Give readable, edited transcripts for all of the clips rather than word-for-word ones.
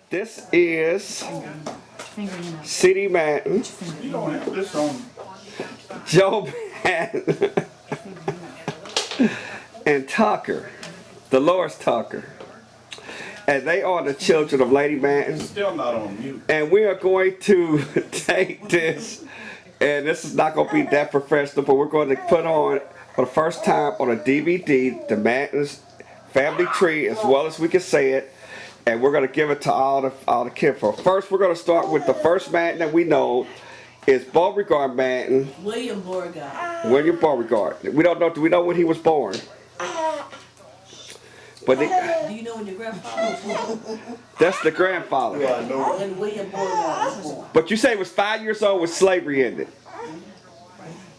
This is City Madden, You don't have this on. Joe Madden, and Tucker, Dolores Tucker. And they are the children of Lady Madden. Still not on mute. And we are going to take this, and this is not going to be that professional, but we're going to put on, for the first time on a DVD, the Madden's family tree, as well as we can say it. And we're going to give it to all the kids. First, we're going to start with the first Madden that we know is Beauregard Madden. William Beauregard. William Beauregard. We don't know. Do we know when he was born? But Do you know when your grandfather was born? that's the grandfather. Yeah, I know. When William Beauregard was born. But you say he was 5 years old when slavery ended.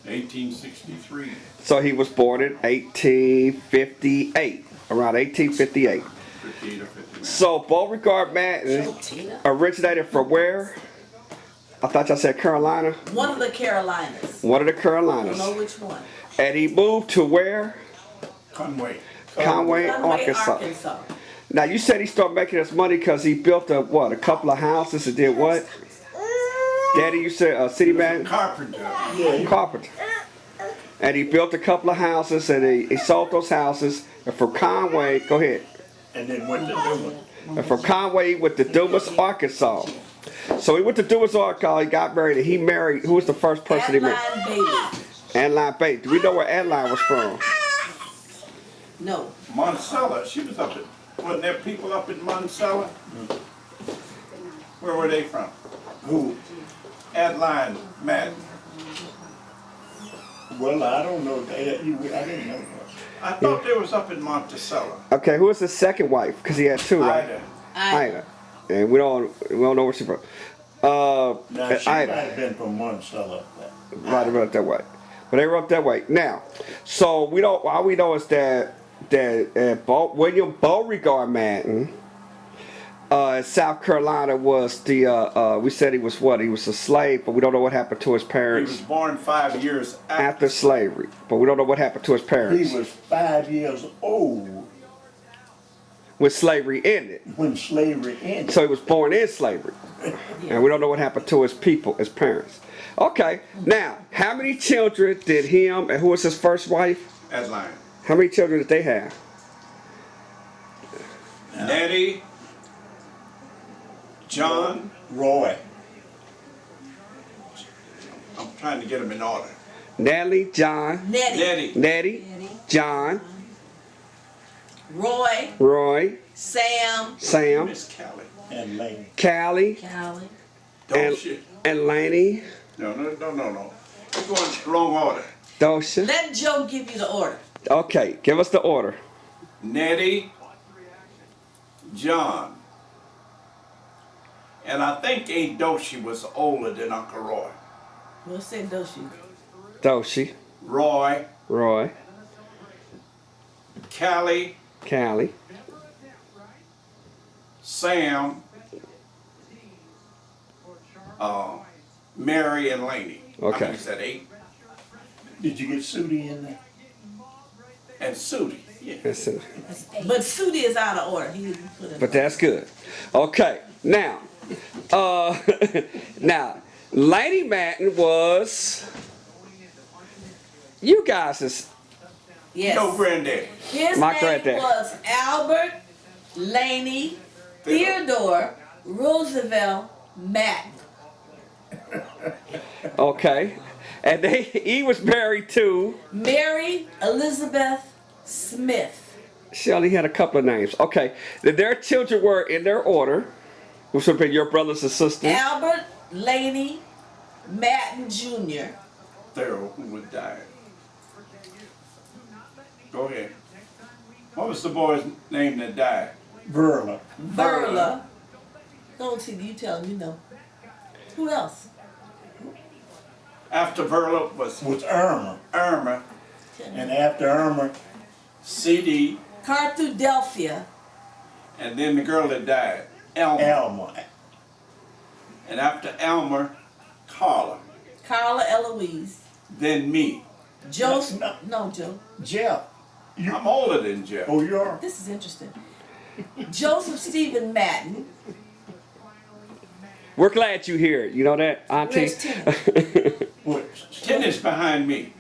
1863. So he was born in 1858, around 1858. 58 or 59. So Beauregard Madden originated from where? I thought y'all said Carolina. One of the Carolinas. One of the I don't Carolinas. know which one. And he moved to where? Conway. Conway, Arkansas. Now you said he started making his money because he built a couple of houses and did what? Daddy, you said City Madden? Carpenter. Carpenter. And he built a couple of houses and he sold those houses. And from Conway, go ahead. And then went to Dumas. And from Conway he went to DUMAS, Arkansas. So he went to DUMAS, Arkansas. He got married and he married. Who was the first person he married? Adeline Bailey. Adeline Bailey. Do we know where Adeline was from? No. Monticello. She was up at, wasn't there people up in Monticello? Where were they from? Who? Adeline Madden. Well, I don't know. I didn't know. I thought they was up in Monticello. Okay, who was his second wife? Because he had two, right? Ida. Ida. And we don't know where she's from. Now, she might Ida. have been from Monticello. Right up that way. But they were up that way. Now, so we don't. All we know is that William Beauregard Madden, South Carolina was the. We said he was what? He was a slave, but we don't know what happened to his He parents was born 5 years after slavery. But we don't know what happened to his parents He was 5 years old when slavery ended. when slavery ended. So he was born in slavery, and we don't know what happened to his people, his parents. Okay, now how many children did him and who was his first wife? Adeline. How many children did they have? Nettie. John. Roy. I'm trying to get them in order. Natalie, John, Nettie. Nettie, John, Roy. Roy, Sam. Sam, Miss Callie. And Lane. Callie, Callie. Don't shit. and Laney, No. You're going wrong order. Dosha. Let Joe give you the order. Okay, give us the order. Nettie. John. And I think Aunt Doshi was older than Uncle Roy. We'll say Doshi. Doshi, Roy. Roy, Callie. Callie, Sam. Mary and Laney. Okay. I think said 8. Did you get Sudie in there? And Sudie. Yeah. that's it. But Sudie is out of order. He didn't put it. But that's good. Okay, now, now, Lady Madden was, you guys is, Yes. No granddaddy. His My name granddad. was Albert Laney Theodore Roosevelt Madden. okay, and he was married to, Mary Elizabeth Smith. Shelley had a couple of names. Okay, their children were in their order, which would have been your brothers and sisters. Albert Laney Madden Jr. Thurl, who would die. Go ahead. What was the boy's name that died? Verla. Verla. Don't see you tell him you know. Who else? After Verla was Was Irma. Irma, And after Irma, CD, Carthudelphia. and then the girl that died, Elma. Alma. And after Elmer, Carla. Carla Eloise. Then me. Joseph. No. No, Joe. Jeff. I'm older than Jeff. Oh, you are? This is interesting. Joseph Stephen Madden. We're glad you're here. You know that, Auntie? Where's Tenny? What? Tenny's behind me.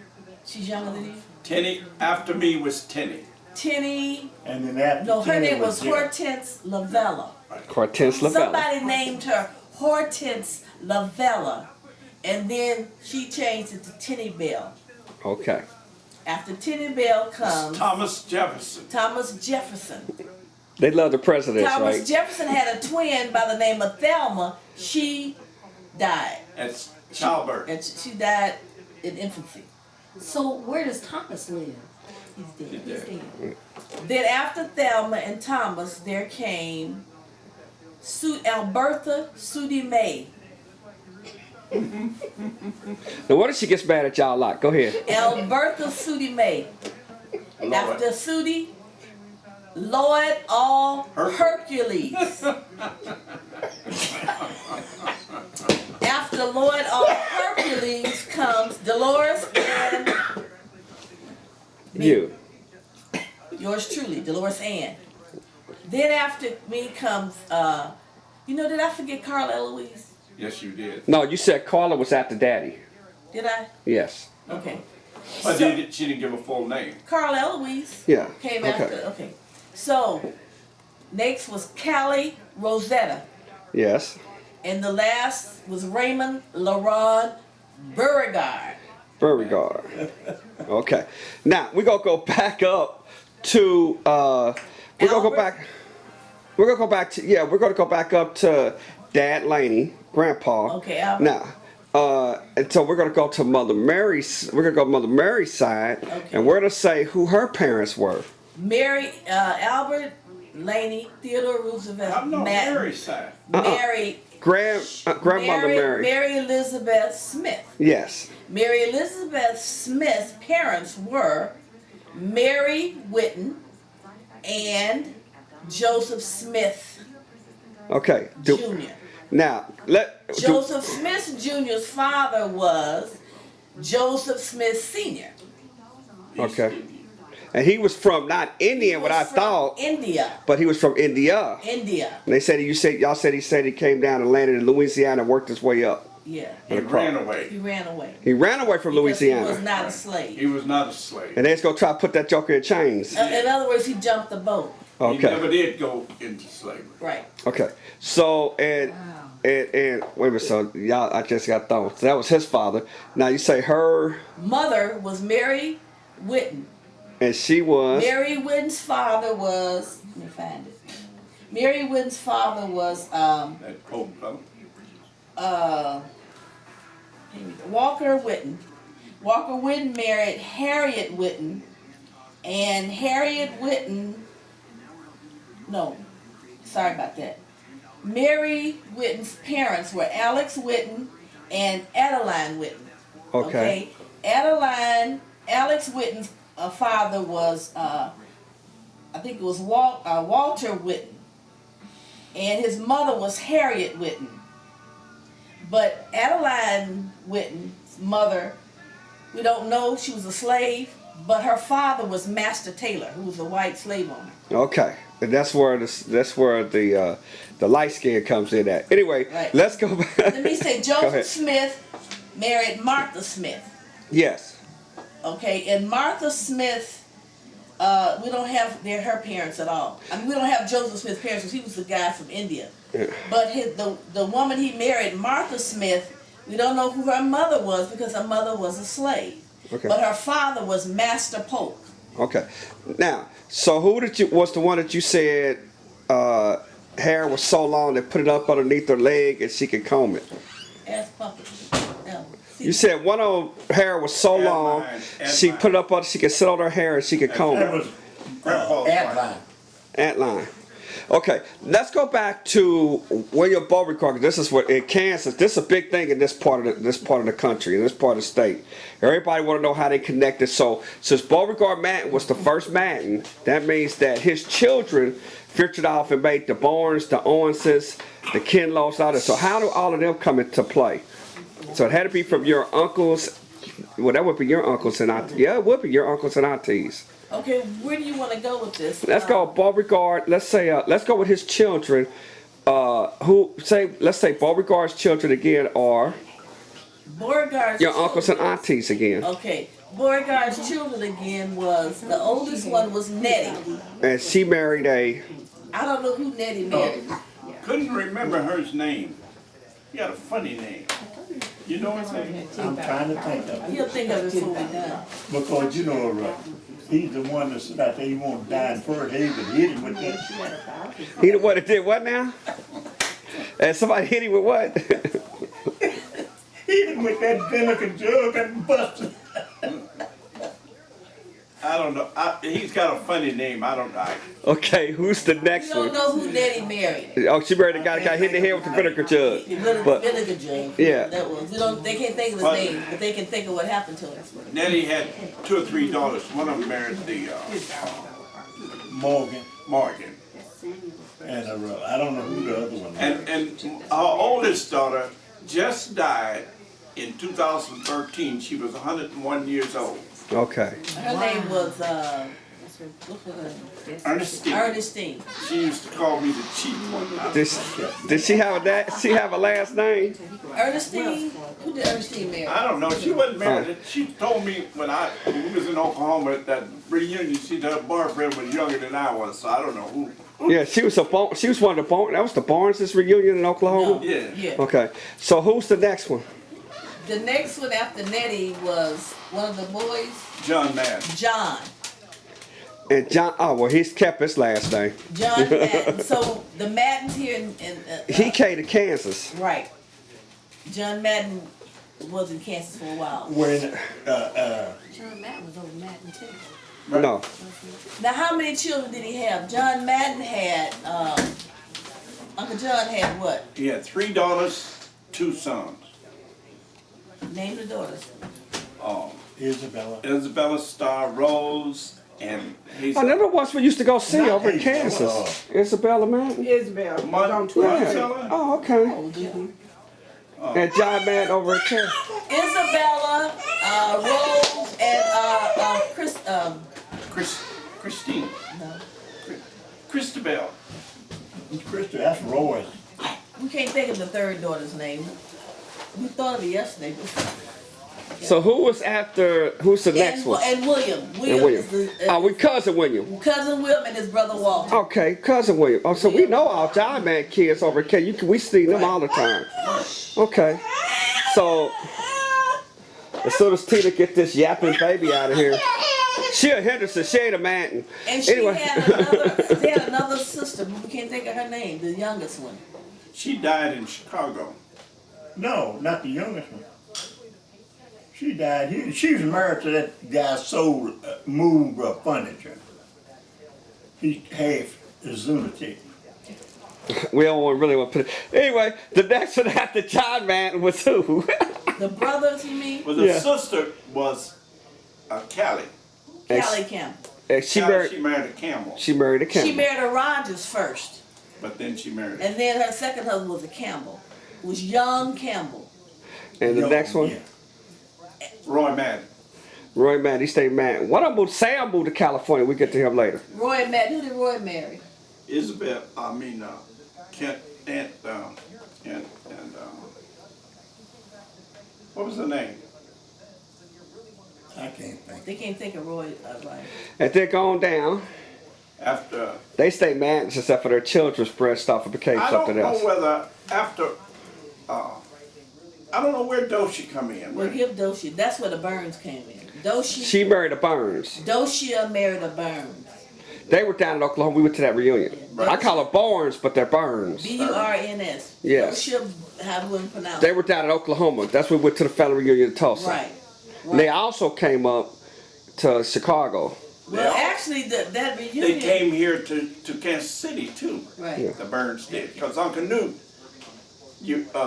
She's younger than you. Tenny, after me was Tenny. Tenny. And then after No, her Tenny name was Jim. Hortense Lavella. Hortense Lavella. Somebody named her Hortense Lavella, and then she changed it to Tenny Bell. Okay. After Tenny Bell comes Thomas Jefferson. Thomas Jefferson. They love the presidents, Thomas right? Jefferson had a twin by the name of Thelma. She died. That's childbirth. And she died in infancy. So where does Thomas live? He's dead. He's dead. Then after Thelma and Thomas, there came Albertha Sudie Mae. Now, what if she gets mad at y'all a lot? Go ahead. Albertha Sudie Mae. Lord. After Sudie, Lloyd All Hercules. After Lloyd All Hercules comes Dolores and You. yours truly, Dolores Ann. Then after me comes, did I forget Carla Eloise? Yes, you did. No, you said Carla was after Daddy. Did I? Yes. Okay. But So- she didn't give a full name. Carla Eloise Yeah. came Okay. after. Okay. So, next was Callie Rosetta. Yes. And the last was Raymond LaRon Beauregard. Beauregard. Okay. Now we're gonna go back up to we're gonna go Albert? back. We're gonna go back to we're gonna go back up to Dad Laney, Grandpa. Okay, Albert. Now, and so we're gonna go to Mother Mary's. We're gonna go Mother Mary's side, Okay. and we're gonna say who her parents were. Mary, Albert Laney, Theodore Roosevelt, I'm not Madden, Mary's side. Mary, Grandmother Mary. Mary Elizabeth Smith. Yes. Mary Elizabeth Smith's parents were Mary Whitten and Joseph Smith Okay. Jr. Now Joseph Smith Jr.'s father was Joseph Smith Sr. Okay. And he was from not Indian, what I From thought, India. but he was from India. India. And they said y'all said he came down and landed in Louisiana and worked his way up. Yeah. He And ran away. He ran away. He ran away from Because He Louisiana. was not a slave. He was not a slave. And they just gonna try to put that joker in chains. In other words, he jumped the boat. He never Okay. did go into slavery. Right. Okay. So and wait a minute, so y'all I just got thrown. So that was his father. Now you say her Mother was Mary Whitten. and she was Mary Whitten's father was, let me find it. Mary Whitten's father was That Pope fellow. Walker Whitten. Walker Whitten married Harriet Whitten, and Harriet Whitten, no, sorry about that. Mary Whitten's parents were Alex Whitten and Adeline Whitten. Okay. Alex Whitten's father was, I think it was Walter Whitten, and his mother was Harriet Whitten. But Adeline Whitten's mother, we don't know, she was a slave, but her father was Master Taylor, who was a white slave owner. Okay. And that's where the light skin comes in at. Anyway, Right. let's go back. Let me say, Go ahead. Joseph Smith married Martha Smith. Yes. Okay, and Martha Smith, we don't have her parents at all. I mean, we don't have Joseph Smith's parents because he was the guy from India. Yeah. But the woman he married, Martha Smith, we don't know who her mother was because her mother was a slave. Okay. But her father was Master Polk. Okay. Now, so who was the one that you said hair was so long they put it up underneath her leg and she could comb it? Ask Papa. No. You said one of her hair was so long she put it up on she could sit on her hair and she could comb That it. was Grandpa's Adeline. Antline. Okay, let's go back to William Beauregard. This is what in Kansas. This is a big thing in this part of the country, in this part of the state. Everybody want to know how they connected. So since Beauregard Madden was the first Madden, that means that his children ventured off and made the Barnes, the Owenses, the Kinlows, all that. So how do all of them come into play? So it had to be from your uncles. Well, that would be your uncles and aunties. Yeah, it would be your uncles and aunties. Okay, where do you want to go with this? Let's go Beauregard. Let's say let's go with his children. Who let's say Beauregard's children again are Beauregard's your uncles and children- aunties again. Okay. Beauregard's children again was, the oldest one was Nettie. And she married a, I don't know who Nettie married. Couldn't remember her name. He had a funny name. You know his name? I'm trying to think of it. He'll think of it before we're done. Because you know, he's the one that said out there he won't die in first. He even hit him with that. he the one that did what now? And somebody hit him with what? Hit him with that vinegar jug and busted. I don't know. He's got a funny name. I don't know. Okay, who's the We next don't one? know who Nettie married. Oh, she married a guy that got hit in the head with the vinegar jug. But Vinegar jug. yeah. That was. They can't think of his name, but they can think of what happened to him. Nettie had 2 or 3 daughters. One of them married the Morgan. Morgan. And I don't know who the other one was. And our oldest daughter just died in 2013. She was 101 years old. Okay. Her name was what's her name? Ernestine. Ernestine. She used to call me the cheap one. Did she have a last name? Ernestine? Who did Ernestine marry? I don't know. She wasn't married. She told me when we was in Oklahoma at that reunion, her boyfriend was younger than I was, so I don't know who. Yeah, she was one of the that was the Barnes' reunion in Oklahoma. Yeah. Yeah. Okay. So who's the next one? The next one after Nettie was one of the boys, John Madden. John. And John, oh, well, he's kept his last name. John Madden. So the Maddens here in He came to Kansas. right. John Madden was in Kansas for a while. When John Matt was over Madden too. Right. No. Now, how many children did he have? John Madden had, Uncle John had what? He had 3 daughters, 2 sons. Name the daughters. Isabella. Isabella Starr, Rose, and I know the ones we used to go see Not over in Hazel, Kansas. Isabella Madden. Isabel. Monticello. Oh, okay. And John Madden over in Kansas. Isabella, Rose, and Christine. no. Christabel. Krista, that's Roy. We can't think of the third daughter's name. We thought of it yesterday. So who's the next one? And William. And William William. is the Oh, we cousin William. cousin William and his brother Walter. Okay, cousin William. Oh, so we know our John Madden kids over in Kansas. We see them all the time. Okay. So as soon as Tina get this yapping baby out of here, she a Henderson, she ain't a Madden. And she Anyway. they had another sister, but we can't think of her name, the youngest one. She died in Chicago. No, not the youngest one. She died here. She was married to that guy sold moved furniture. He half a lunatic. We don't really want to put it. Anyway, the next one after John Madden was who? The brothers, you mean? Well, the Yeah. sister was Callie. Callie Campbell. And she married a Campbell, a She Campbell. married a Rogers first. but then she married. And then her second husband was a Campbell. It was young Campbell. And the Yo, next one, yeah. Roy Madden. Roy Madden, he stayed Madden. What about Sam moved to California? We get to him later. Roy Madden. Who did Roy marry? Isabel, Kent, what was her name? I can't think. They can't think of Roy right. And then going down, After, they stayed Madden except for their children's breast off and became I don't something know else. whether after, I don't know where Doshi come in. Well, give Doshia. That's where the Burns came in. She married a Burns. Doshia married a Burns. They were down in Oklahoma. We went to that reunion. Right. I call her Barnes, but they're Burns. Burns. Yes. Doshia, how do we pronounce They it? were down in Oklahoma. That's when we went to the family reunion in Tulsa. Right. And they also came up to Chicago. Well, actually, that reunion. They came here to Kansas City too. Right. Yeah. The Burns did, because Uncle Newt,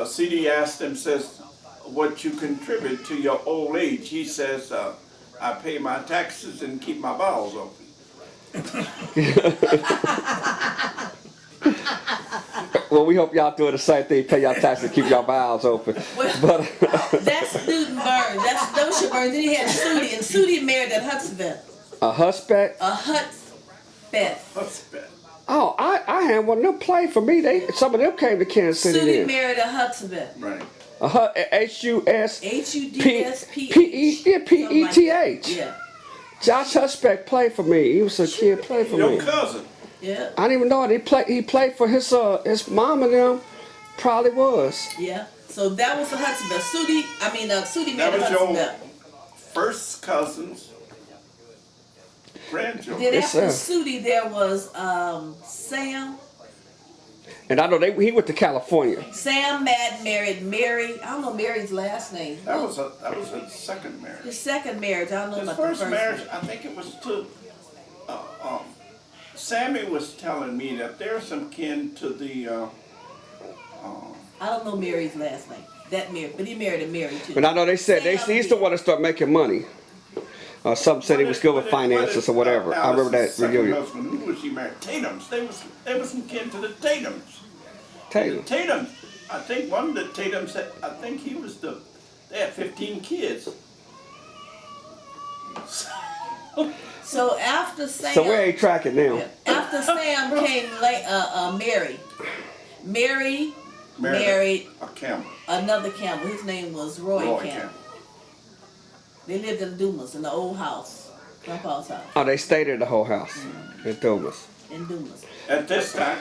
CD asked him, says, what you contribute to your old age. He says, I pay my taxes and keep my bowels open. Well, we hope y'all doing the same thing. Pay y'all taxes and keep y'all bowels open. Well, But that's Newton Burns. That's Doshia Burns. Then he had Sudi, and Sudi married that Hudspeth. a husband. A Hudspeth. Husband. Oh, I had one of them play for me. Some of them came to Kansas City. Sudi Then. married a Hudsonville. Right. H-U-S. H-U-D-S-P-E-T. P-E-T-H. Yeah. Josh Husbeck played for me. He was a kid played for Your me. cousin. Yeah. I didn't even know it. He played for his mom and them. Probably was. Yeah. So that was the Hudsonville. Sudi That married a was your Hudsonville. first cousin's grandchildren. Then Yes, after sir. Sudi, there was Sam. And I know he went to California. Sam Madden married Mary. I don't know Mary's last name. That was his second marriage. His second marriage. I don't know His about first the first marriage, one. I think it was to. Sammy was telling me that there's some kin to the. I don't know Mary's last name. That Mary, but he married a Mary too. But I know they said Sam he's the one that started making money. Some said he was good with finances or whatever. I remember that reunion. Husband, who was he married? Tatum's. They was some kin to the Tatum's. Tatum. The Tatum. I think one of the Tatum's. I think he was the. They had 15 kids. So after Sam, So we ain't tracking now. yeah, after Sam came Mary. Mary married a Campbell. another Campbell. His name was Roy Campbell. Campbell. They lived in DUMAS in the old house, Grandpa's house Oh, they stayed in the whole house in Thomas. in DUMAS. At this time,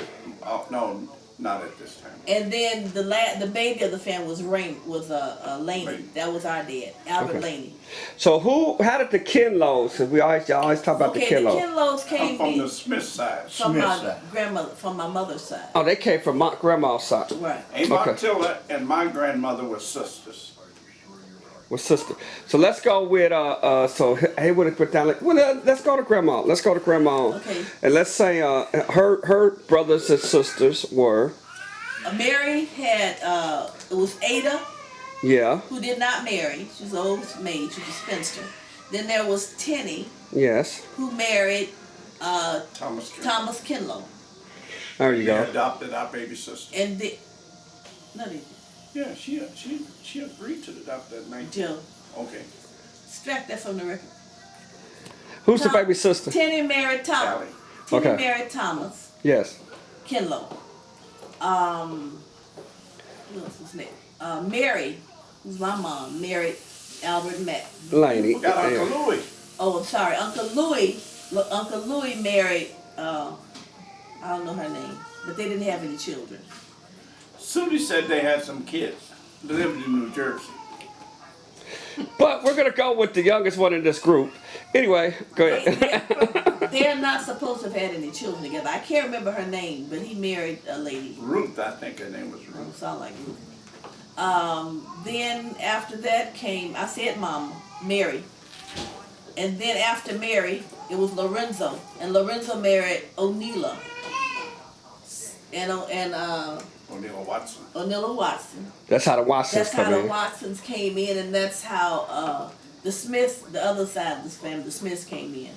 no, not at this time. And then the baby of the family was Laney. Laney. That was our dad, Albert Okay. Laney. So how did the Kinlows? Because we always talk about Okay, the the Kinlows. Kinlows I'm came from in the Smith side. from Smith my side. grandmother, from my mother's side. Oh, they came from my grandma's side. Right. Aunt Okay. Martilla and my grandmother were sisters. With sister. So let's go with so Haywood and put down like let's go to grandma. Let's go to grandma. Okay. And let's say her brothers and sisters were Mary had it was Ada, yeah, who did not marry. She was an old maid. She was a spinster. Then there was Tenny, yes. who married Thomas King. Thomas Kinlow. There you He go. adopted our baby sister. And no, they Yeah, she agreed to adopt that man. Joe. Okay. Strike that from the record. Who's the baby sister? Tenny married Thomas. Sally. Tenny Okay. married Thomas Yes. Kinlow. Who else was next? Mary, who's my mom, married Albert Laney. Got Uncle Yeah. Louis. Oh, I'm sorry, Uncle Louis married. I don't know her name, but they didn't have any children. Sudi said they had some kids. They lived in New Jersey. But we're gonna go with the youngest one in this group. Anyway, go ahead. They're not supposed to have had any children together. I can't remember her name, but he married a lady. Ruth, I think her name was Don't Ruth. sound like Ruth. Then after that came, I said Mama, Mary. And then after Mary, it was Lorenzo. And Lorenzo married O'Neilla. And O'Neill Watson. O'Neilla Watson. That's how the Watsons That's how come the in. Watsons came in, and that's how the Smiths, the other side of this family, the Smiths came in.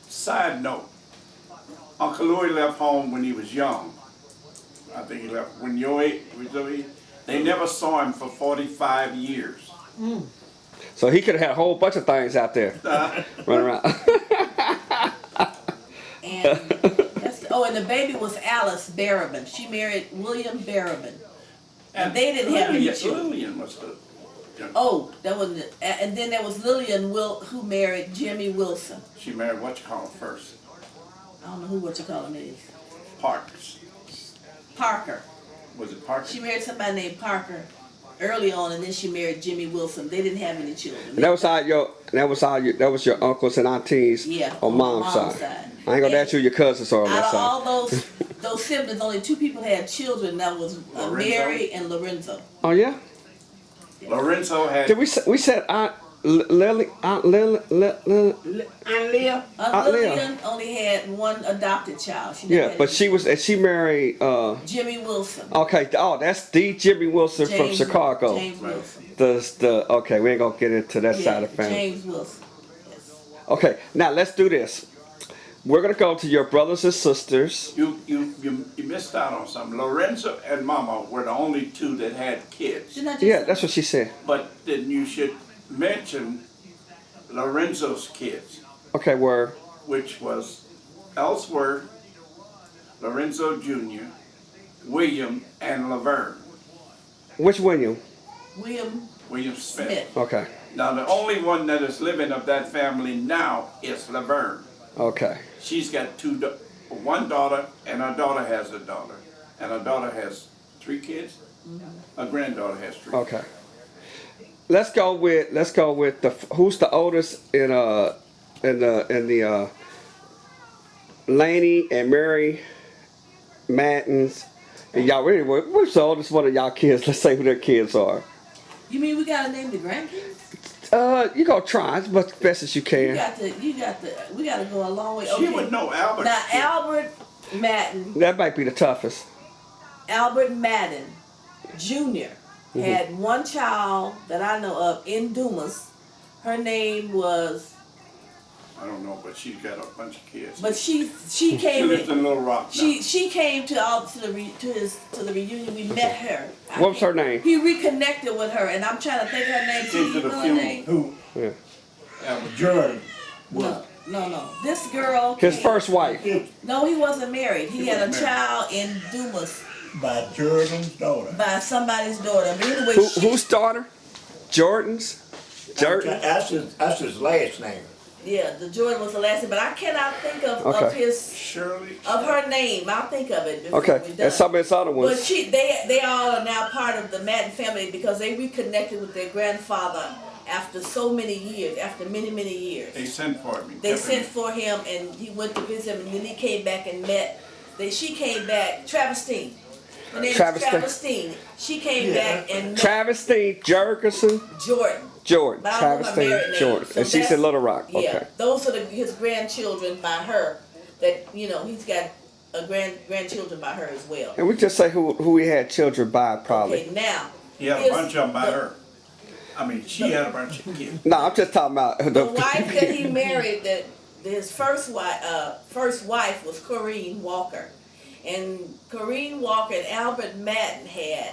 Side note, Uncle Louis left home when he was young. I think he left when they never saw him for 45 years. So he could have had a whole bunch of things out there running around. And and the baby was Alice Barabin. She married William Barabin. And they didn't have any children. Lillian was the. Oh, that wasn't it. And then there was Lillian who married Jimmy Wilson. She married what you call first, I don't know what you call him is. Parks. Parker. Was it Parks? She married somebody named Parker early on, and then she married Jimmy Wilson. They didn't have any children. And that was your uncles and aunties Yeah, on mom's side. I ain't gonna ask you who your cousins are on Out that of side. all those siblings, only two people had children. That was Lorenzo. Mary and Lorenzo. Oh yeah? Lorenzo had. Did we said Aunt Lily Aunt Leah. Lillian only had one adopted child. She never Yeah, had but any she married Jimmy Wilson. okay, that's the Jimmy Wilson from James- Chicago. James Wilson. Okay, we ain't gonna get into that side of the family. James Wilson. Yes. Okay, now let's do this. We're gonna go to your brothers and sisters. You missed out on something. Lorenzo and Mama were the only two that had kids. Didn't I just Yeah, that's what she said. But then you should mention Lorenzo's kids, Okay, word. which was Ellsworth, Lorenzo Jr., William, and Laverne. Which William? William Smith. Smith. Okay. Now, the only one that is living of that family now is Laverne. Okay. She's got one daughter, and her daughter has a daughter. And her daughter has 3 kids. Her granddaughter has 3. Okay. Let's go with the who's the oldest in the Laney and Mary Madden'S. And y'all really, what's the oldest one of y'all kids? Let's say who their kids are. You mean we gotta name the grandkids? You go try as much best as you can. We gotta go a long way. She would know Albert. Now Albert Madden, That might be the toughest. Albert Madden Jr. had one child that I know of in DUMAS. Her name was, I don't know, but she's got a bunch of kids. but she She came. lives in Little Rock now. She came to the reunion. We met her. What was her name? He reconnected with her, and I'm trying to think her name. She came to the her funeral. name? Who? Yeah. Albert Jordan. No. This girl. His came- first wife. No, he wasn't married. He had a wasn't child in DUMAS By Jordan's daughter. by somebody's daughter. But anyway, Whose daughter? Jordan's. Jordan. That's his last name. Yeah, the Jordan was the last name, but I cannot think of Okay. Shirley. of her name. I'll think of it before Okay. we're done. And some of his other But ones. they all are now part of the Madden family because they reconnected with their grandfather after so many years, after many years. They sent for me. They sent for him, and he went to visit him, and then he came back and met. She came back, Travestine. Her name is Travestine. Travestine. She came back and met Travestine Jurgensen. Jordan. But But I don't know her married Travestine name. Jordan. So And she's in that's- Little Rock. Yeah, Okay. those are his grandchildren by her. That he's got a grandchildren by her as well. And we just say who he had children by probably. Okay, now He had a here's bunch of them by the- her. I mean, she had a bunch of kids. No, I'm just talking about The wife that he married, that his first wife was Corrine Walker, and Corrine Walker and Albert Madden had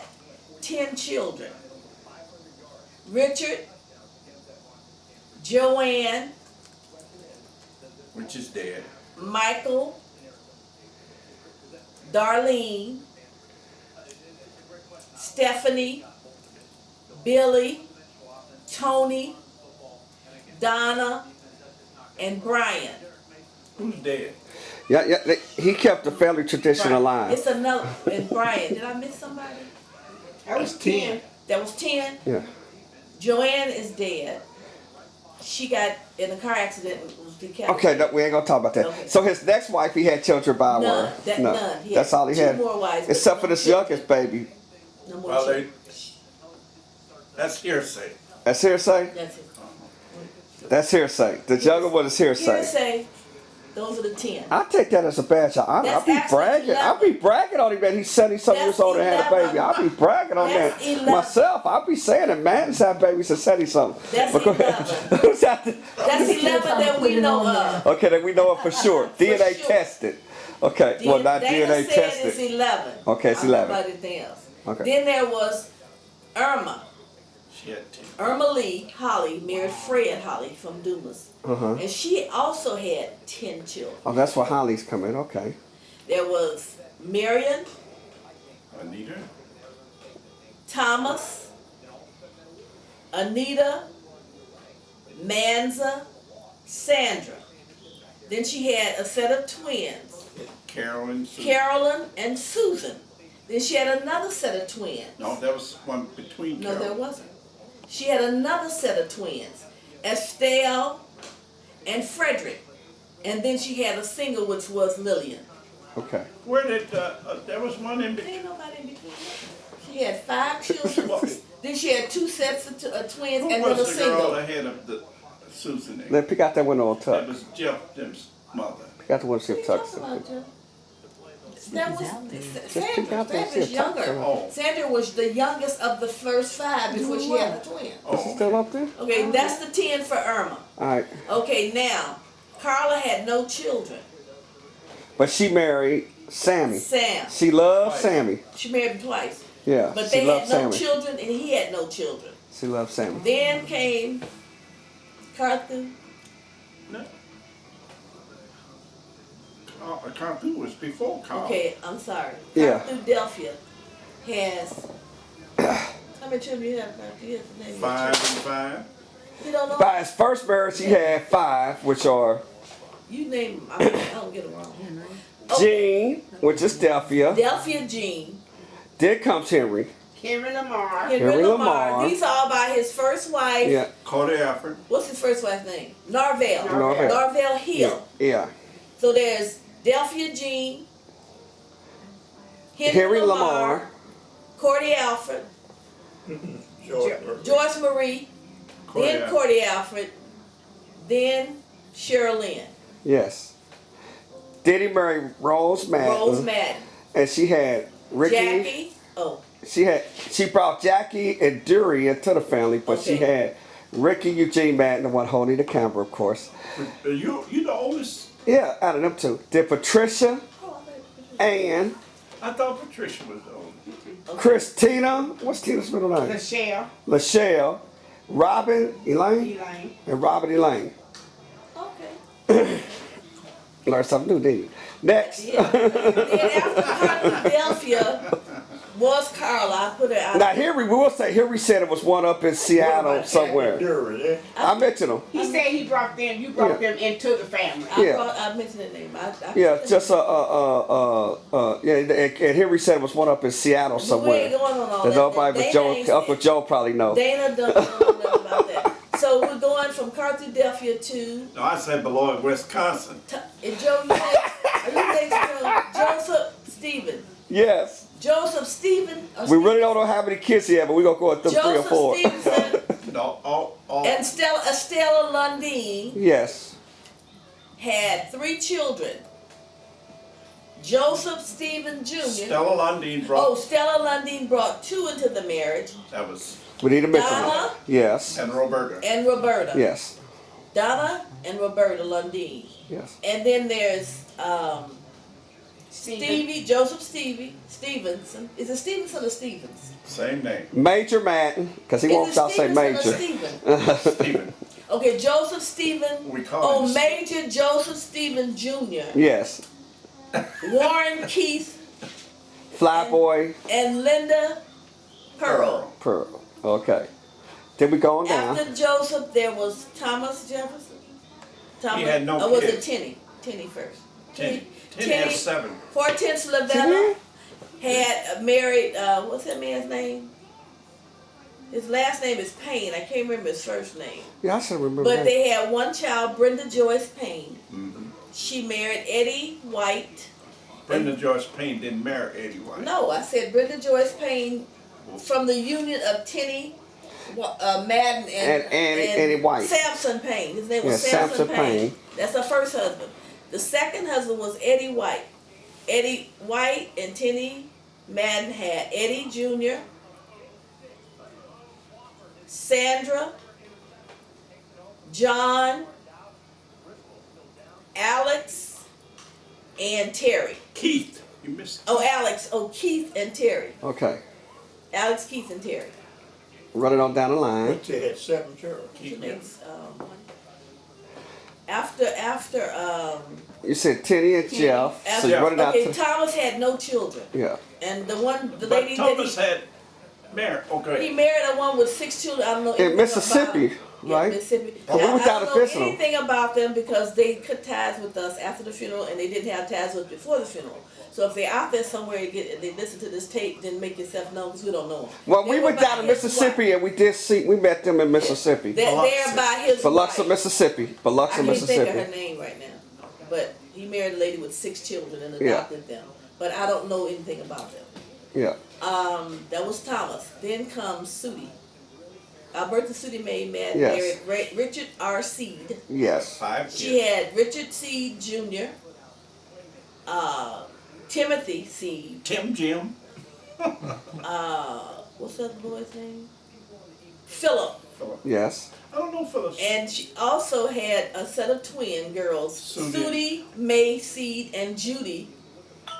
10 children. Richard, Joanne, Which is dead. Michael, Darlene, Stephanie, Billy, Tony, Donna, and Brian. Who's dead? Yeah. He kept the family tradition alive. It's another, and Brian. Did I miss somebody? That was 10. That was 10. Yeah. Joanne is dead. She got in a car accident and was decapitated. Okay, no, we ain't gonna talk about that. Okay. So his next wife, he had children by None. one. None. He That's had all he 2 had. more wives, but Except for no this children. youngest baby. No more Well, children. that's hearsay. That's hearsay. That's it. That's hearsay. The younger one is hearsay. Hearsay. Those are the 10. I take that as a badge of honor. That's I be actually bragging. I be 11. bragging on him that he's 70-something years That's old and had a 11. baby. I be bragging on That's that 11. myself. I be saying that Madden's have babies at 70-something. That's But go ahead. 11. Who's out there? That's 11 that we know of. Okay, that we know of for sure. DNA sure. tested. Okay, well not Dana DNA said tested. it's 11. Okay, it's I don't know 11. about anything else. Okay. Then there was Irma. She had 10. Irma Lee Holly married Fred Holly from DUMAS. And she also had 10 children. Oh, that's where Holly's coming. Okay. There was Marion, Anita. Thomas, Anita, Manza, Sandra. Then she had a set of twins, Carolyn. Sue. Carolyn and Susan. Then she had another set of twins. No, that was one between No, Carolyn. there wasn't. She had another set of twins, Estelle and Frederick. And then she had a single, which was Lillian. Okay. Where did, there was one in There between. ain't nobody in between. She had 5 children. Then she had 2 sets of twins Who and then a was the girl single. ahead of the Susan name? Then pick out that one on That top. was Jeff Dim's mother. Pick out the one What are you Skip talking Tucks. about, Joe? That was Just pick out that Sandra's shit. younger. Oh. Sandra was the youngest of the first 5 before she had the twin. Is it Oh, still up there? Okay, that's the 10 for Irma. All right. Okay, now Carla had no children. But she married Sammy. Sam, She loved Twice. Sammy. she married him twice, Yeah. but she they loved had no Sammy. children, and he had no children. She loved Sammy. Then came Carthu, no. Cartoon was before Carl. Okay, I'm sorry. Yeah. Philadelphia has. How many children do you have? Do you have the name of your 5 and children? 5. You don't know? By his first marriage, he had 5, which are You name. I don't get it wrong. Jean, which is Delphia. Delphia Jean. Then comes Henry. Henry Lamar. Henry Lamar. Lamar. These are all by his first wife. Yeah. Cody Alfred. What's his first wife's name? Narvell. Narvell. Narvell Hill. Yeah. So there's Delphia Jean, Henry Lamar. Cordy Alfred, Joyce Marie, then Alfred. Cordy Alfred, then Sherilyn, Yes. Then he married Rose Madden. Rose Madden, And she had Ricky. Jackie. Oh, She brought Jackie and Dury into the family, but she Okay. had Ricky Eugene Madden, the one holding the camera, of course. You the oldest? Yeah, out of them two. Then Patricia, Ann, I thought Patricia was the oldest. Christina, what's Tina's middle name? Michelle. Lachelle, Robin, Elaine, Elaine. and Robin Elaine. okay. Learned something new, didn't you? Next. Yeah. Then after Philadelphia was Carla. I put her out. Now, Henry, we will say, Henry said it was one up in Seattle somewhere. Dury, I mentioned him. He said he brought them. You brought them into the family. Yeah. I mentioned the name. Yeah, just yeah, and Henry said it was one up in Seattle We ain't somewhere. going on all That that. nobody but Dana Joe, ain't Uncle said- Joe probably know. Dana don't know nothing about that. So we're going from Philadelphia to No, I said below in Wisconsin. and Joe. You next Joe? Joseph Stephen. Yes. Joseph Stephen. We really don't know how many kids he had, but we're going to go with them 3 or Joseph 4. Stevenson No, all. and Estella Lundeen Yes. had 3 children. Joseph Stephen Jr. Stella Lundeen brought. Oh, Stella Lundeen brought 2 into the marriage. That was. We need to mention Donna? them. Yes. And Roberta. And Roberta. Yes. Donna and Roberta Lundeen. Yes. And then there's Stephen. Joseph Stevenson. Is it Stevenson or Stevens? Same name. Major Madden, because he won't Is stop it saying Stevenson or Major. Stephen? Stephen. Okay, Joseph Stephen. We call him Major Joseph Stephen Jr. Yes. Warren Keith Flyboy and Linda Pearl. Pearl. Okay. Then we go on down. After Joseph, there was Thomas Jefferson. Thomas, He had no or was kids. it Tenny? Tenny first. Ten had 7. Hortense Lavella had married, what's that man's name? His last name is Payne. I can't remember his first name. Yeah, I should remember But that. they had one child, Brenda Joyce Payne. Mm-hmm. She married Eddie White. Brenda Joyce Payne didn't marry Eddie White. No, I said Brenda Joyce Payne from the union of Tenny, Madden, and Eddie White. Samson Payne. His name Yeah, was Samson Samson Payne. Payne. That's her first husband. The second husband was Eddie White. Eddie White and Tenny Madden had Eddie Jr., Sandra, John, Alex, and Terry. Keith. You missed. Oh, Alex. Oh, Keith and Terry. Okay. Alex, Keith, and Terry. Running on down the line. But they had 7 children. What's Keith. the next, After You said Tenny and Jeff. So you're running out okay, to. Thomas had no children, Yeah. and the But lady Thomas that had married. he Okay. married a one with 6 children. I don't know In anything Mississippi, about, right? Mississippi. Oh, we Now, were I down don't to know visit 'em. anything about them because they cut ties with us after the funeral, and they didn't have ties with us before the funeral. So if they're out there somewhere, they listen to this tape, then make yourself known because we don't know them. Well, They we were went by down to his Mississippi and we met them in Mississippi. They're by his Biloxi, wife. Mississippi. I Biloxi, can't think of her Mississippi. name right now, but he married a lady with 6 children and Yeah. adopted them. But I don't know anything about them. Yeah. That was Thomas. Then comes Sudie. Alberta Sudie Mae Yes. married Richard R. Seed. Yes. 5 kids. She had Richard Seed Jr., Timothy Seed, Tim Jim. what's that boy's name? Philip. Yes. I don't know Phyllis. And she also had a set of twin girls, Sudie. Sudie, Mae Seed, and Judy.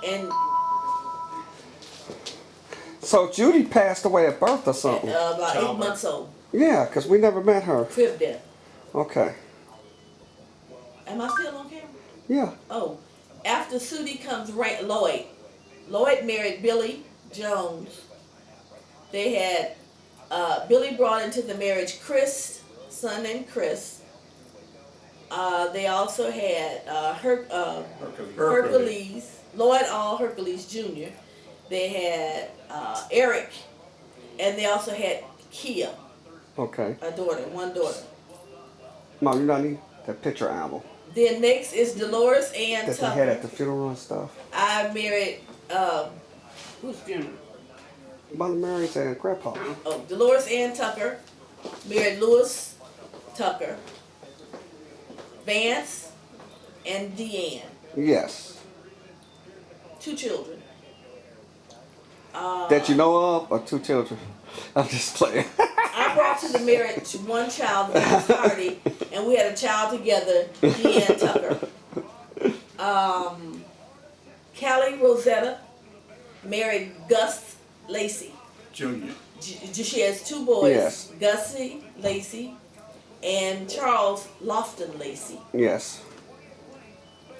And So Judy passed away at birth or something. about 8 Childbirth. months old. Yeah, because we never met her. Crib death. Okay. Am I still on camera? Yeah. Oh. After Sudie comes Lloyd. Lloyd married Billy Jones. They had Billy brought into the marriage Chris, son named Chris. They also had Hercules, Lloyd All Hercules Jr. They had Eric, and they also had Kia, Okay. one daughter. Mom, you not need that picture album Then next is Dolores Ann that they had at Tucker. the funeral and stuff. I married Who's funeral? Mother Mary's and Grandpa. Dolores Ann Tucker, married Lewis Tucker, Vance, and Deanne. Yes. 2 children. That you know of, or 2 children? I'm just playing. I brought to the marriage 1 child, Vance Hardy, and we had a child together, Deanne Tucker. Callie Rosetta married Gus Lacey. Junior. She has 2 boys, Yes. Gussie Lacey and Charles Lofton Lacey. Yes.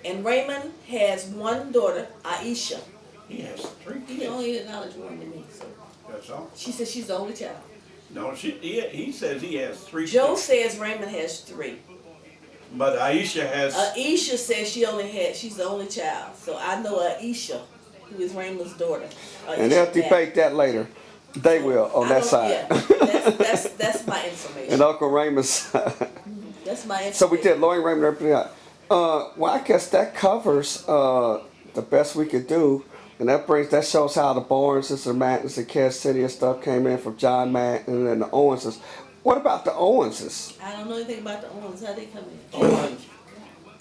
And Raymond has 1 daughter, Aisha. He has 3 He kids. only acknowledged 1 to me, so That's all. she says she's the only child. No, he says he has 3 Joe kids. says Raymond has 3. But Aisha has. Aisha says she's the only child. So I know Aisha, who is Raymond's daughter. And they'll Aisha debate that later. They will on I that don't- side. Yeah, that's my information. And Uncle Raymond's side. That's my information. So we did Lloyd Raymond, everything else. Well, I guess that covers the best we could do. And that shows how the Barneses and Mattons and Cass City and stuff came in from John Madden and the Owenses. What about the Owenses? I don't know anything about the Owens. How they come in?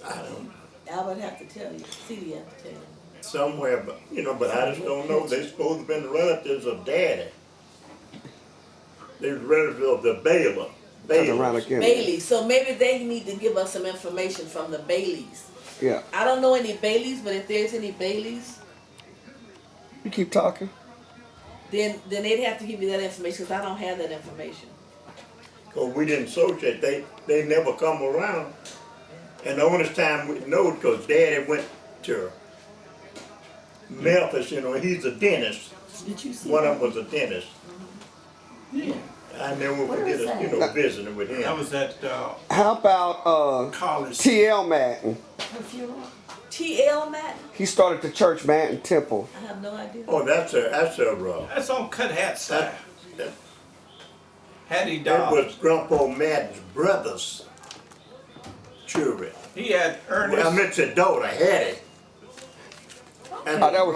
I don't, Albert have to tell you. CD have to tell you. somewhere, but, but I just don't know. They're supposed to have been the relatives of Daddy. They're relatives of the Baylor. Turn around Baylors. again. Bailey. So maybe they need to give us some information from the Baileys. Yeah. I don't know any Baileys, but if there's any Baileys, You keep talking. then they'd have to give you that information because I don't have that information. Because we didn't associate, they never come around. And the only time we know, because Daddy went to Memphis, he's a dentist. Did you see One that? of them was a dentist. Yeah. I never Where forget is it, that? visiting with him. That was at How about college. T.L. Madden? T.L. Madden? He started the church Madden Temple. I have no idea. Oh, that's a That's on Cut Hat side. that, Hattie that was Dobbs. Grandpa Madden's brother's children. He had Ernest. I meant your daughter, Hattie. And Oh, that was-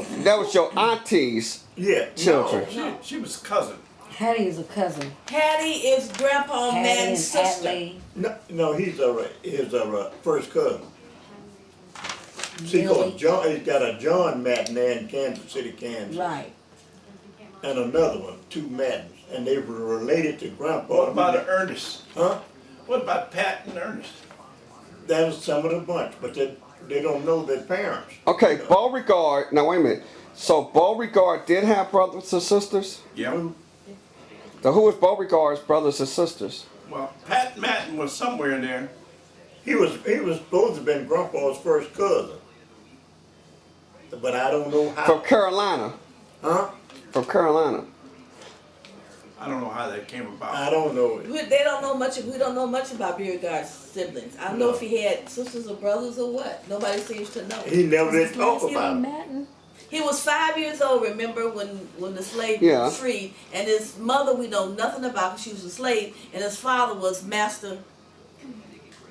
Grandpa's, That was your auntie's yeah. children. She was cousin. Hattie is a cousin. Hattie is Grandpa Hattie Madden's and sister. Adley. No, he's a first cousin. See, Billy. 'cause John, he's got a John Madden there in Kansas City, Kansas. Right. And another one, 2 Maddens. And they were related to Grandpa. What about Ernest? Huh? What about Pat and Ernest? That was some of the bunch, but they don't know their parents. Okay, Beauregard. Now wait a minute. So Beauregard did have brothers and sisters. Yeah. So who was Beauregard's brothers and sisters? Well, Pat Madden was somewhere in there. He was supposed to have been Grandpa's first cousin. But I don't know how. From Carolina. Huh? From Carolina. I don't know how that came about. I don't know. They don't know much. We don't know much about Beauregard's siblings. I don't know No. if he had sisters or brothers or what. Nobody seems to know. He never did talk Last about name it. Madden? He was 5 years old. Remember when the slave Yeah. was freed, and his mother we know nothing about because she was a slave, and his father was master.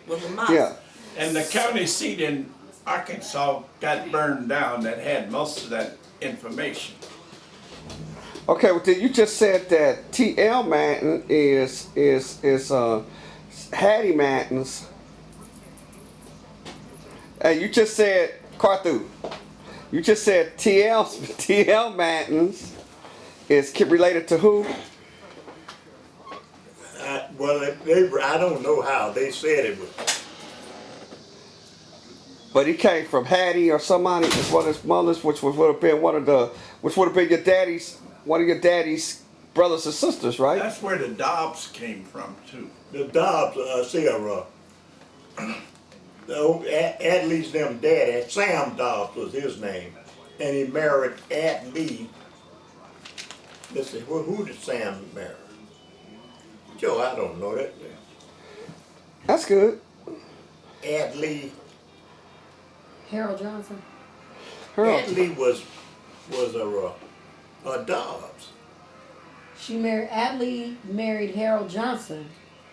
Was a master. Yeah. And the county seat in Arkansas got burned down that had most of that information. Okay, well, you just said that T.L. Madden is Hattie Madden's. Hey, you just said Carthu. You just said T.L. Madden's is related to who? I don't know how they said it was. But he came from Hattie or somebody. It's one of his mothers, which would have been one of your daddy's brothers and sisters, right? That's where the Dobbs came from too. The Dobbs, Adley's them daddy, Sam Dobbs was his name, and he married Adley. Let's see, who did Sam marry? Joe, I don't know that. That's good. Adley. Harold Johnson. Harold. Adley was a Dobbs. Adley married Harold Johnson,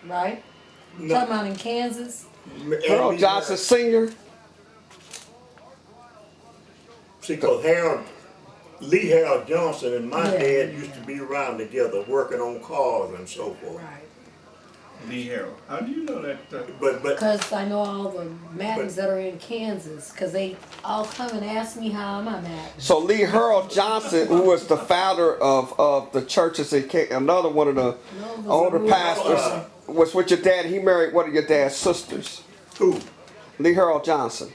right? No. Talking about in Kansas. Harold Adley Johnson married- Sr. See, because Lee Harold Johnson and my dad used to be around together working on cars and so forth. Right. Lee Harold. How do you know that? But Because I know all the Madden'S that are in Kansas, because they all come and ask me how I'm at Madden. So Lee Harold Johnson, who was the founder of the churches in another one of the older pastors, was with your dad. He married one of your dad's sisters. who? Lee Harold Johnson.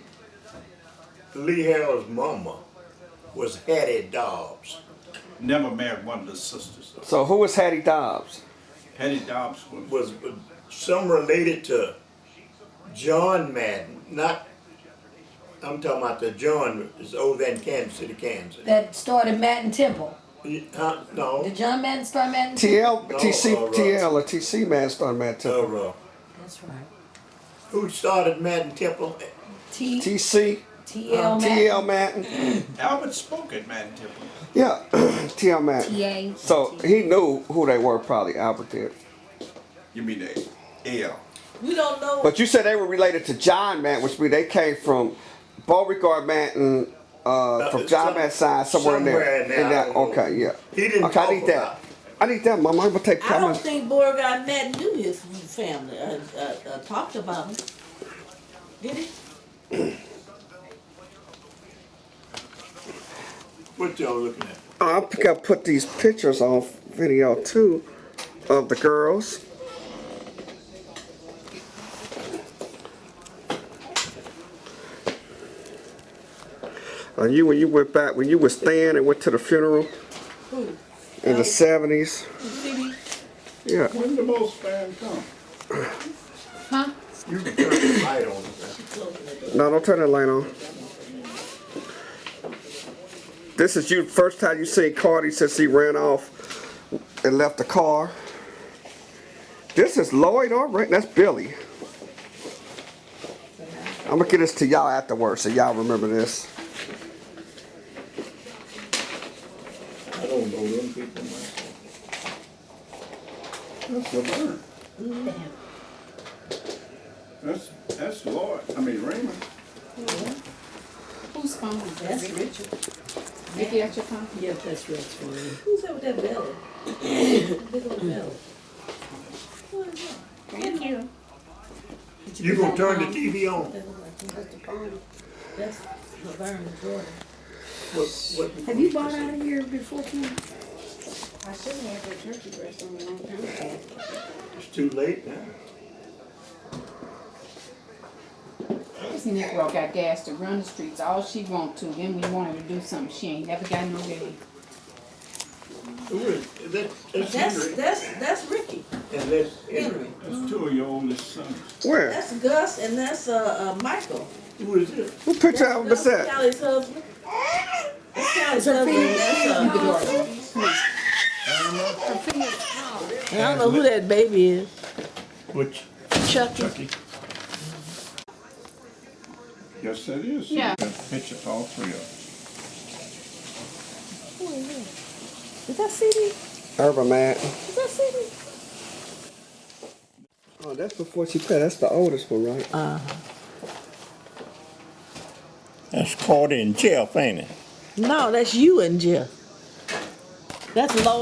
Lee Harold's mama was Hattie Dobbs. Never married one of the sisters. So who was Hattie Dobbs? Hattie Dobbs was Was some related to John Madden. Not, I'm talking about the John is over there in Kansas City, Kansas. That started Madden Temple. No. Did John Madden start Madden Temple? TL or TC man started Matt Temple. That's right. Who started Madden Temple? TC. TL TL Madden. Madden. Albert spoke at Madden Temple. Yeah, TL Madden. TA. So he knew who they were, probably Albert did. You mean the L? We don't know. But you said they were related to John Madden, which means they came from Beauregard Madden, from John Madden's side, somewhere in there. somewhere in there, I don't know. Okay, yeah. He didn't Okay, I talk need that. about I need that, Mama. I'm gonna take I don't comments. think Beauregard Madden knew his family. Talked about him. Did he? What y'all looking at? I think I put these pictures on video too of the girls. When you went back, when you was thin and went to the funeral Who? in the 70s. CD? Yeah. When the most fan come? Huh? You can turn the light on. No, don't turn that light on. This is you first time you seen Cardi since he ran off and left the car. This is Lloyd, all right. That's Billy. I'm gonna get this to y'all afterwards, so y'all remember this. I don't know them people myself. That's Laverne. That's Lloyd. I mean Raymond. Whose phone is that? That's Richard. Vicky, that's your phone? Yeah, that's Rick's phone. Who's that with that belly? Big old belly. Who is that? Thank you. You gonna turn the TV on? That's the phone. That's Laverne's daughter. What? Have you bought out of here before, Kim? I should have had that turkey breast on a long time ago. It's too late now. This Negro got gas to run the streets all she want to. Then we want her to do something. She ain't never got no gas. Who is that's Henry. That's Ricky. And that's Henry. That's two of your oldest sons. Where? That's Gus and that's Michael. Who is this? What picture of That's that? Callie's husband. That's Callie's husband. That's I don't know who that baby is. Which? Chucky. Yes, that is. Yeah. Picture all three of them. Is that CD? Urban Man. Is that CD? Oh, that's before she passed. That's the oldest one, right? That's caught in jail, ain't it? No, that's you and Jeff. That's Lois.